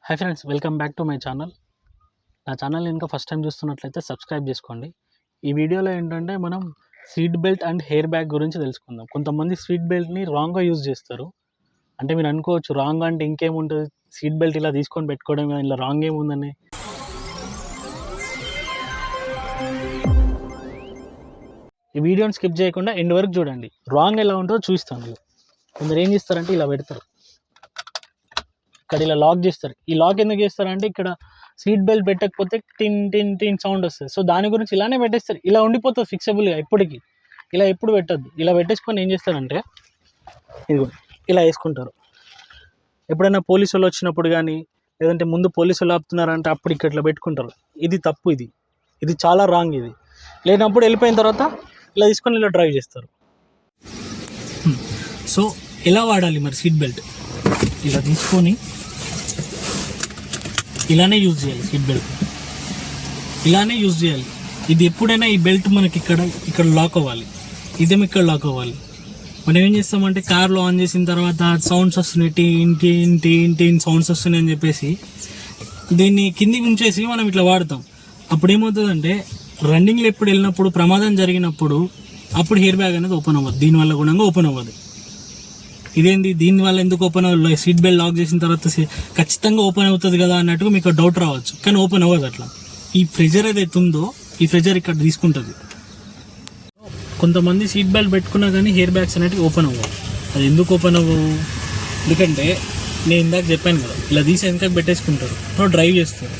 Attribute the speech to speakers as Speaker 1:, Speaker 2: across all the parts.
Speaker 1: Hi friends, welcome back to my channel. నా ఛానల్ని ఇంకా ఫస్ట్ టైం చూస్తున్నట్లయితే సబ్స్క్రైబ్ చేసుకోండి. ఈ వీడియోలో ఏంటంటే మనం seat belt and hair bag గురించి తెలుసుకుందాం. కొంతమంది సీట్ బెల్ట్ని రాంగ్గా యూజ్ చేస్తారు. అంటే మీరు అనుకోవచ్చు రాంగ్ అంటే ఇంకేముంటుంది, సీట్ బెల్ట్ ఇలా తీసుకొని పెట్టుకోవడం ఇలా రాంగ్ ఏముందని. ఈ వీడియోని స్కిప్ చేయకుండా ఎండ్ వరకు చూడండి. రాంగ్ ఎలా ఉంటుందో చూస్తాను. కొందరు ఏం చేస్తారంటే ఇలా పెడతారు, ఇక్కడ ఇలా లాక్ చేస్తారు. ఈ లాక్ ఎందుకు చేస్తారంటే ఇక్కడ సీట్ బెల్ట్ పెట్టకపోతే టిన్ టిన్ టిన్ సౌండ్ వస్తుంది. సో దాని గురించి ఇలానే పెట్టేస్తారు. ఇలా ఉండిపోతుంది ఫిక్సబుల్గా ఎప్పటికీ. ఇలా ఎప్పుడు పెట్టద్దు. ఇలా పెట్టేసుకొని ఏం చేస్తారంటే ఇదిగో ఇలా వేసుకుంటారు. ఎప్పుడైనా పోలీసు వాళ్ళు వచ్చినప్పుడు కానీ, లేదంటే ముందు పోలీసు వాళ్ళు ఆపుతున్నారంటే అప్పుడు ఇక్కడ ఇట్లా పెట్టుకుంటారు. ఇది తప్పు. ఇది చాలా రాంగ్. ఇది లేనప్పుడు వెళ్ళిపోయిన తర్వాత ఇలా తీసుకొని ఇలా డ్రైవ్ చేస్తారు. సో ఎలా వాడాలి మరి సీట్ బెల్ట్? ఇలా తీసుకొని ఇలానే యూజ్ చేయాలి. సీట్ బెల్ట్ ఇలానే యూజ్ చేయాలి. ఇది ఎప్పుడైనా ఈ బెల్ట్ మనకి ఇక్కడ లాక్ అవ్వాలి. ఇదేమో ఇక్కడ లాక్ అవ్వాలి. మనం ఏం చేస్తామంటే కార్లో ఆన్ చేసిన తర్వాత సౌండ్స్ వస్తున్నాయి, టీన్ టీన్ టీన్ టీన్ సౌండ్స్ వస్తున్నాయి అని చెప్పేసి దీన్ని కిందికి ఉంచేసి మనం ఇట్లా వాడతాం. అప్పుడు ఏమవుతుందంటే రన్నింగ్లో ఎప్పుడు వెళ్ళినప్పుడు ప్రమాదం జరిగినప్పుడు అప్పుడు హెయిర్ బ్యాగ్ అనేది ఓపెన్ అవ్వదు. దీనివల్ల కూడా ఓపెన్ అవ్వదు. ఇదేంది, దీనివల్ల ఎందుకు ఓపెన్ అవ్వదు? సీట్ బెల్ట్ లాక్ చేసిన తర్వాత ఖచ్చితంగా ఓపెన్ అవుతుంది కదా అన్నట్టుగా మీకు డౌట్ రావచ్చు. కానీ ఓపెన్ అవ్వదు అట్లా. ఈ ప్రెజర్ ఏదైతే ఉందో ఈ ప్రెజర్ ఇక్కడ తీసుకుంటుంది. కొంతమంది సీట్ బెల్ట్ పెట్టుకున్నా కానీ హెయిర్ బ్యాగ్స్ అనేవి ఓపెన్ అవ్వవు. అది ఎందుకు ఓపెన్ అవ్వవు? ఎందుకంటే నేను ఇందాక చెప్పాను కదా, ఇలా తీసి వెనకకి పెట్టేసుకుంటారు. సో డ్రైవ్ చేస్తారు.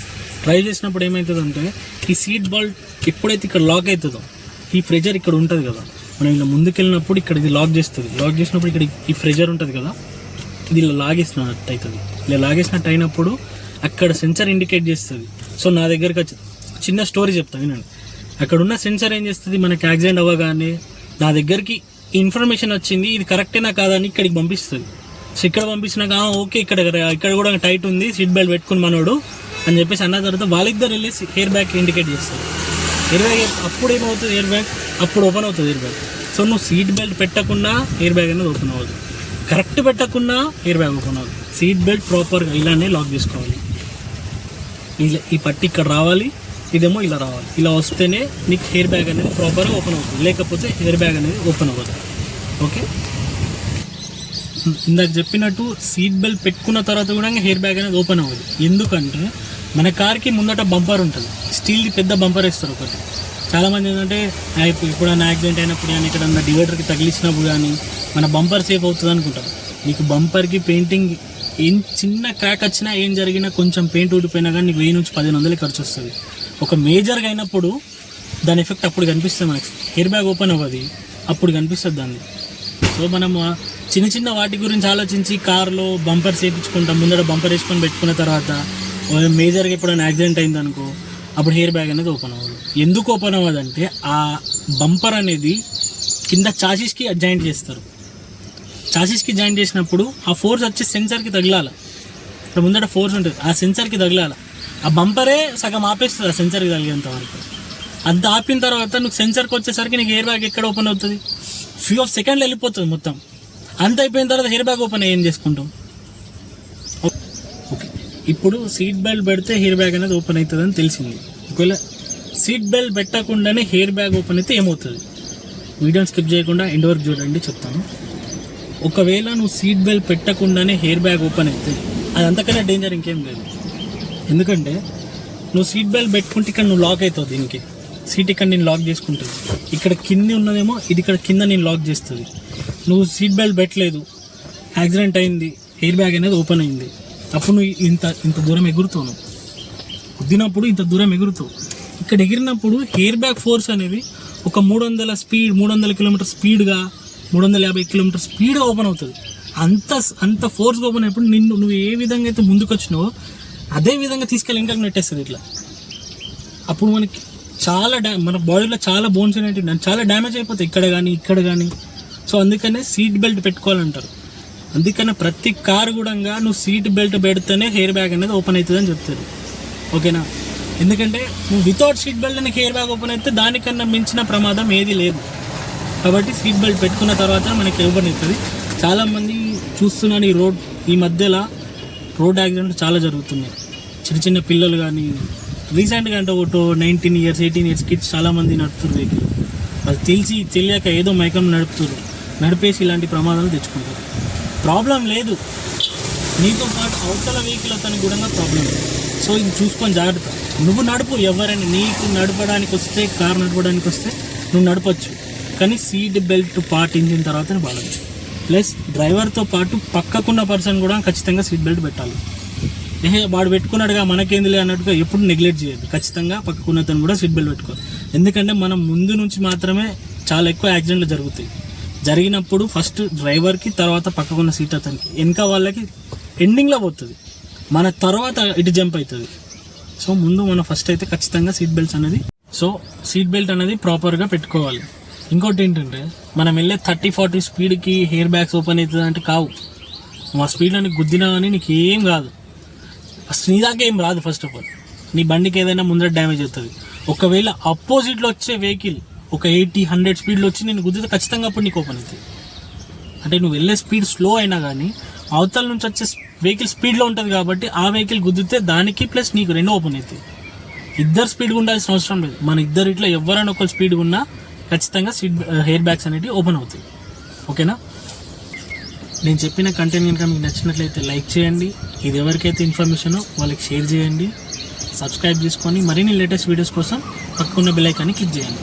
Speaker 1: డ్రైవ్ చేసినప్పుడు ఏమవుతుందంటే ఈ సీట్ బెల్ట్ ఎప్పుడైతే ఇక్కడ లాక్ అవుతుందో ఈ ప్రెజర్ ఇక్కడ ఉంటుంది కదా, మనం ఇలా ముందుకెళ్ళినప్పుడు ఇక్కడ ఇది లాక్ చేస్తుంది. లాక్ చేసినప్పుడు ఇక్కడ ఈ ప్రెజర్ ఉంటుంది కదా, ఇది ఇలా లాగేసినట్టు అవుతుంది. ఇలా లాగేసినట్టు అయినప్పుడు అక్కడ సెన్సర్ ఇండికేట్ చేస్తుంది. సో నా దగ్గరికి వచ్చి చిన్న స్టోరీ చెప్తాను వినండి. అక్కడ ఉన్న సెన్సర్ ఏం చేస్తుంది, మనకి యాక్సిడెంట్ అవ్వగానే నా దగ్గరికి ఇన్ఫర్మేషన్ వచ్చింది, ఇది కరెక్టేనా కాదని ఇక్కడికి పంపిస్తుంది. సో ఇక్కడ పంపించినాక ఓకే ఇక్కడ కూడా టైట్ ఉంది, సీట్ బెల్ట్ పెట్టుకుని మనోడు అని చెప్పేసి అన్న తర్వాత వాళ్ళిద్దరు వెళ్ళి హెయిర్ బ్యాగ్ ఇండికేట్ చేస్తారు. హెయిర్ బ్యాగ్ అప్పుడు ఏమవుతుంది, హెయిర్ బ్యాగ్ అప్పుడు ఓపెన్ అవుతుంది హెయిర్ బ్యాగ్. సో నువ్వు సీట్ బెల్ట్ పెట్టకుండా హెయిర్ బ్యాగ్ అనేది ఓపెన్ అవ్వదు. కరెక్ట్ పెట్టకుండా హెయిర్ బ్యాగ్ ఓపెన్ అవ్వదు. సీట్ బెల్ట్ ప్రాపర్గా ఇలానే లాక్ చేసుకోవాలి. ఈ పట్టి ఇక్కడ రావాలి, ఇదేమో ఇలా రావాలి. ఇలా వస్తేనే నీకు హెయిర్ బ్యాగ్ అనేది ప్రాపర్గా ఓపెన్ అవుతుంది. లేకపోతే హెయిర్ బ్యాగ్ అనేది ఓపెన్ అవ్వదు. ఓకే, ఇందాక చెప్పినట్టు సీట్ బెల్ట్ పెట్టుకున్న తర్వాత కూడా హెయిర్ బ్యాగ్ అనేది ఓపెన్ అవ్వదు. ఎందుకంటే మన కార్కి ముందట బంపర్ ఉంటుంది, స్టీల్ది పెద్ద బంపర్ వేస్తారు ఒకటి. చాలామంది ఏంటంటే ఎప్పుడైనా యాక్సిడెంట్ అయినప్పుడు కానీ ఎక్కడన్నా డివైడర్కి తగిలించినప్పుడు కానీ మన బంపర్ సేఫ్ అవుతుంది అనుకుంటారు. మీకు బంపర్కి పెయింటింగ్ ఏం చిన్న క్రాక్ వచ్చినా ఏం జరిగినా కొంచెం పెయింట్ ఊడిపోయినా కానీ నీకు 1000 నుంచి 1500 ఖర్చు వస్తుంది. ఒక మేజర్గా అయినప్పుడు దాని ఎఫెక్ట్ అప్పుడు కనిపిస్తుంది. మనకి హెయిర్ బ్యాగ్ ఓపెన్ అవ్వదు, అప్పుడు కనిపిస్తుంది దాన్ని. సో మనం చిన్న చిన్న వాటి గురించి ఆలోచించి కార్లో బంపర్ చేయించుకుంటాం. ముందర బంపర్ వేసుకొని పెట్టుకున్న తర్వాత మేజర్గా ఎప్పుడైనా యాక్సిడెంట్ అయిందనుకో అప్పుడు హెయిర్ బ్యాగ్ అనేది ఓపెన్ అవ్వదు. ఎందుకు ఓపెన్ అవ్వదంటే ఆ బంపర్ అనేది కింద చాసిస్కి జాయింట్ చేస్తారు. చాసిస్కి జాయింట్ చేసినప్పుడు ఆ ఫోర్స్ వచ్చి సెన్సర్కి తగిలాలి. ఇప్పుడు ముందర ఫోర్స్ ఉంటుంది, ఆ సెన్సర్కి తగిలాలి. ఆ బంపరే సగం ఆపేస్తుంది ఆ సెన్సర్కి తగిలేంత వరకు. అంత ఆపిన తర్వాత నువ్వు సెన్సర్కి వచ్చేసరికి నీకు హెయిర్ బ్యాగ్ ఎక్కడ ఓపెన్ అవుతుంది? ఫ్యూ ఆఫ్ సెకండ్లు వెళ్ళిపోతుంది మొత్తం. అంత అయిపోయిన తర్వాత హెయిర్ బ్యాగ్ ఓపెన్ ఏం చేసుకుంటాం? ఓకే, ఇప్పుడు సీట్ బెల్ట్ పెడితే హెయిర్ బ్యాగ్ అనేది ఓపెన్ అవుతుందని తెలిసింది. ఒకవేళ సీట్ బెల్ట్ పెట్టకుండానే హెయిర్ బ్యాగ్ ఓపెన్ అయితే ఏమవుతుంది? వీడియోని స్కిప్ చేయకుండా ఎండ్ వరకు చూడండి, చెప్తాను. ఒకవేళ నువ్వు సీట్ బెల్ట్ పెట్టకుండానే హెయిర్ బ్యాగ్ ఓపెన్ అయితే అది అంతకన్నా డేంజర్ ఇంకేం లేదు. ఎందుకంటే నువ్వు సీట్ బెల్ట్ పెట్టుకుంటే ఇక్కడ నువ్వు లాక్ అవుతావు. దీనికి సీట్ ఇక్కడ నేను లాక్ చేసుకుంటుంది, ఇక్కడ కింద ఉన్నదేమో ఇది ఇక్కడ కింద నేను లాక్ చేస్తుంది. నువ్వు సీట్ బెల్ట్ పెట్టలేదు, యాక్సిడెంట్ అయింది, హెయిర్ బ్యాగ్ అనేది ఓపెన్ అయింది. అప్పుడు నువ్వు ఇంత దూరం ఎగురుతావు. నువ్వు కుద్దినప్పుడు ఇంత దూరం ఎగురుతావు. ఇక్కడ ఎగిరినప్పుడు హెయిర్ బ్యాగ్ ఫోర్స్ అనేది ఒక 300 కిలోమీటర్ స్పీడ్గా 350 కిలోమీటర్ స్పీడ్గా ఓపెన్ అవుతుంది. అంత ఫోర్స్గా ఓపెన్ అయినప్పుడు నువ్వు ఏ విధంగా అయితే ముందుకు వచ్చినావో అదే విధంగా తీసుకెళ్ళి ఇంకా నెట్టేస్తుంది ఇట్లా. అప్పుడు మనకి మన బాడీలో చాలా బోన్స్ అనేవి చాలా డ్యామేజ్ అయిపోతాయి ఇక్కడ కానీ. సో అందుకనే సీట్ బెల్ట్ పెట్టుకోవాలంటారు. అందుకనే ప్రతి కారు కూడా నువ్వు సీట్ బెల్ట్ పెడితేనే హెయిర్ బ్యాగ్ అనేది ఓపెన్ అవుతుంది అని చెప్తారు. ఓకేనా? ఎందుకంటే నువ్వు వితౌట్ సీట్ బెల్ట్ నీకు హెయిర్ బ్యాగ్ ఓపెన్ అయితే దానికన్నా మించిన ప్రమాదం ఏది లేదు. కాబట్టి సీట్ బెల్ట్ పెట్టుకున్న తర్వాత మనకి ఓపెన్ అవుతుంది. చాలామంది చూస్తున్నాను ఈ మధ్యలో రోడ్ యాక్సిడెంట్లు చాలా జరుగుతున్నాయి. చిన్న చిన్న పిల్లలు కానీ రీసెంట్గా అంటే ఒక 19 years 18 years కిడ్స్ చాలామంది నడుపుతారు వెహికల్. వాళ్ళు తెలియక ఏదో మైకం నడిపేసి ఇలాంటి ప్రమాదాలు తెచ్చుకుంటారు. ప్రాబ్లం లేదు, నీతో పాటు అవతల వెహికల్ అతనికి కూడా ప్రాబ్లం లేదు. సో ఇది చూసుకొని జాగ్రత్త. నువ్వు నడుపు, ఎవరైనా నీకు నడపడానికి వస్తే, కార్ నడపడానికి వస్తే నువ్వు నడపచ్చు, కానీ సీట్ బెల్ట్ పాటించిన తర్వాతనే వాడచ్చు. ప్లస్ డ్రైవర్తో పాటు పక్కకున్న పర్సన్ కూడా ఖచ్చితంగా సీట్ బెల్ట్ పెట్టాలి. వాడు పెట్టుకున్నాడుగా మనకేందిలే అన్నట్టుగా ఎప్పుడు నెగ్లెక్ట్ చేయదు. ఖచ్చితంగా పక్కకున్నతను కూడా సీట్ బెల్ట్ పెట్టుకోవాలి. ఎందుకంటే మనం ముందు నుంచి మాత్రమే చాలా ఎక్కువ యాక్సిడెంట్లు జరుగుతాయి. జరిగినప్పుడు ఫస్ట్ డ్రైవర్కి, తర్వాత పక్కకున్న సీట్ అతనికి, వెనక వాళ్ళకి ఎండింగ్లో పోతుంది, మన తర్వాత ఇటు జంప్ అవుతుంది. సో ముందు మనం ఫస్ట్ అయితే ఖచ్చితంగా సీట్ బెల్ట్ అనేది ప్రాపర్గా పెట్టుకోవాలి. ఇంకోటి ఏంటంటే మనం వెళ్ళే 30-40 స్పీడ్కి హెయిర్ బ్యాగ్స్ ఓపెన్ అవుతుంది అంటే కావు. మా స్పీడ్లో నీకు గుద్దినా కానీ నీకు ఏం కాదు, నీ దాకా ఏం రాదు. ఫస్ట్ ఆఫ్ ఆల్ నీ బండికి ఏదైనా ముందర డ్యామేజ్ అవుతుంది. ఒకవేళ అపోజిట్లో వచ్చే వెహికల్ ఒక 80-100 స్పీడ్లో వచ్చి నేను గుద్దితే ఖచ్చితంగా అప్పుడు నీకు ఓపెన్ అవుతుంది. అంటే నువ్వు వెళ్ళే స్పీడ్ స్లో అయినా కానీ అవతల నుంచి వచ్చే వెహికల్ స్పీడ్లో ఉంటుంది కాబట్టి ఆ వెహికల్ గుద్దితే దానికి ప్లస్ నీకు రెండు ఓపెన్ అవుతాయి. ఇద్దరు స్పీడ్గా ఉండాల్సిన అవసరం లేదు. మన ఇద్దరు ఇట్లా ఎవరైనా ఒకరు స్పీడ్గా ఉన్నా ఖచ్చితంగా హెయిర్ బ్యాగ్స్ అనేవి ఓపెన్ అవుతాయి. ఓకేనా? నేను చెప్పిన కంటెంట్ కనుక మీకు నచ్చినట్లయితే లైక్ చేయండి. ఇది ఎవరికైతే ఇన్ఫర్మేషనో వాళ్ళకి షేర్ చేయండి. సబ్స్క్రైబ్ చేసుకొని మరిన్ని లేటెస్ట్ వీడియోస్ కోసం పక్కకున్న బెల్ ఐకాన్ని క్లిక్ చేయండి.